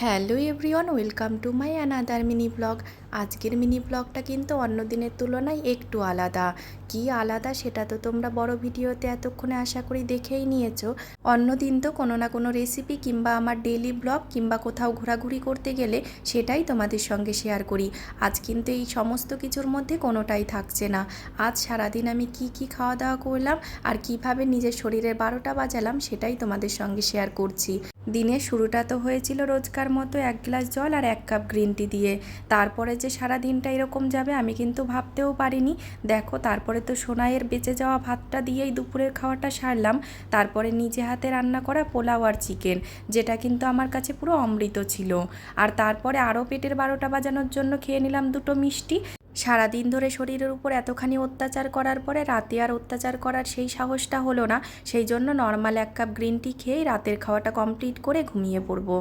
Hello everyone, welcome to my another mini blog. আজকের mini ব্লগটা কিন্তু অন্য দিনের তুলনায় একটু আলাদা। কি আলাদা সেটা তো তোমরা বড় ভিডিওতে এতক্ষণে আশা করি দেখেই নিয়েছো। অন্য দিন তো কোনো না কোনো রেসিপি কিংবা আমার ডেইলি ব্লগ কিংবা কোথাও ঘোরাঘুরি করতে গেলে সেটাই তোমাদের সঙ্গে শেয়ার করি। আজ কিন্তু এই সমস্ত কিছুর মধ্যে কোনোটাই থাকছে না। আজ সারাদিন আমি কি খাওয়া দাওয়া করলাম আর কিভাবে নিজের শরীরের 12টা বাজালাম সেটাই তোমাদের সঙ্গে শেয়ার করছি। দিনের শুরুটা তো হয়েছিল রোজকার মতো 1 গ্লাস জল আর 1 কাপ গ্রিন টি দিয়ে। তারপরে যে সারা দিনটা এরকম যাবে আমি কিন্তু ভাবতেও পারিনি। দেখো, তারপরে তো সোনাইয়ের বেঁচে যাওয়া ভাতটা দিয়েই দুপুরের খাওয়াটা সারলাম। তারপরে নিজে হাতে রান্না করা পোলাও আর চিকেন, যেটা কিন্তু আমার কাছে পুরো অমৃত ছিল। আর তারপরে আরও পেটের 12টা বাজানোর জন্য খেয়ে নিলাম 2টো মিষ্টি। সারাদিন ধরে শরীরের উপর এতখানি অত্যাচার করার পরে রাতে আর অত্যাচার করার সেই সাহসটা হলো না। সেই জন্য নর্মাল 1 কাপ গ্রিন টি খেয়েই রাতের খাওয়াটা কমপ্লিট করে ঘুমিয়ে পড়বো।